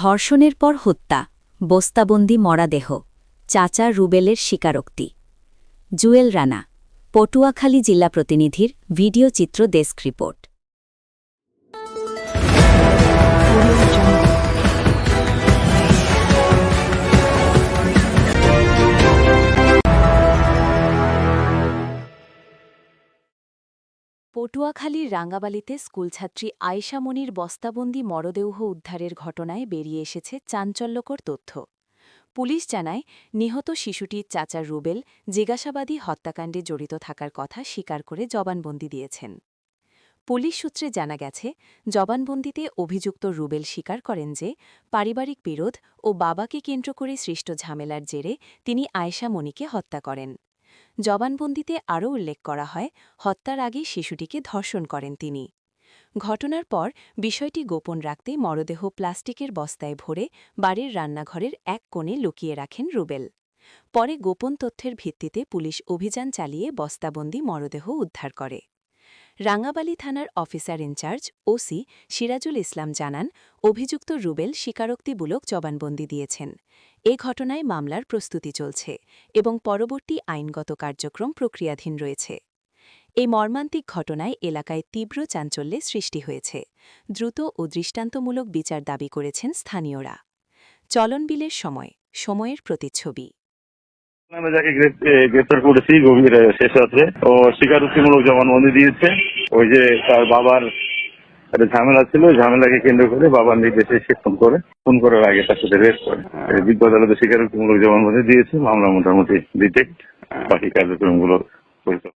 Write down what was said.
ধর্ষণের পর হত্যা, বস্তাবন্দি মরা দেহ, চাচা রুবেলের স্বীকারোক্তি। জুয়েল রানা, পটুয়াখালী জেলা প্রতিনিধির ভিডিও চিত্র ডেস্ক রিপোর্ট। পটুয়াখালীর রাঙ্গাবালিতে স্কুলছাত্রী আয়েশা মনির বস্তাবন্দি মরদেহ উদ্ধারের ঘটনায় বেরিয়ে এসেছে চাঞ্চল্যকর তথ্য। পুলিশ জানায়, নিহত শিশুটির চাচা রুবেল জিজ্ঞাসাবাদী হত্যাকাণ্ডে জড়িত থাকার কথা স্বীকার করে জবানবন্দি দিয়েছেন। পুলিশ সূত্রে জানা গেছে, জবানবন্দিতে অভিযুক্ত রুবেল স্বীকার করেন যে পারিবারিক বিরোধ ও বাবাকে কেন্দ্র করে সৃষ্ট ঝামেলার জেরে তিনি আয়েশা মনিকে হত্যা করেন। জবানবন্দিতে আরও উল্লেখ করা হয়, হত্যার আগে শিশুটিকে ধর্ষণ করেন তিনি। ঘটনার পর বিষয়টি গোপন রাখতে মরদেহ প্লাস্টিকের বস্তায় ভরে বাড়ির রান্নাঘরের এক কোণে লুকিয়ে রাখেন রুবেল। পরে গোপন তথ্যের ভিত্তিতে পুলিশ অভিযান চালিয়ে বস্তাবন্দি মরদেহ উদ্ধার করে। রাঙ্গাবালী থানার officer in charge OC Sirajul Islam জানান, অভিযুক্ত রুবেল স্বীকারোক্তিমূলক জবানবন্দি দিয়েছেন। এ ঘটনায় মামলার প্রস্তুতি চলছে এবং পরবর্তী আইনগত কার্যক্রম প্রক্রিয়াধীন রয়েছে। এই মর্মান্তিক ঘটনায় এলাকায় তীব্র চাঞ্চল্যের সৃষ্টি হয়েছে। দ্রুত ও দৃষ্টান্তমূলক বিচার দাবি করেছেন স্থানীয়রা। চলনবিলের সময়ের প্রতিচ্ছবি। আমরা যাকে গ্রেপ্তার করেছি গভীর শেষ রাত্রে ও স্বীকারোক্তিমূলক জবানবন্দি দিয়েছে। ওই যে তার বাবার একটা ঝামেলা ছিল, ঝামেলাকে কেন্দ্র করে বাবার নির্দেশে সে ফোন করার আগে তার সাথে রেস্ট করে বিজ্ঞ আদালতে স্বীকারোক্তিমূলক জবানবন্দি দিয়েছে। মামলা মোটামুটি ডিটেক্ট, বাকি কার্যক্রমগুলো পরিচালনা।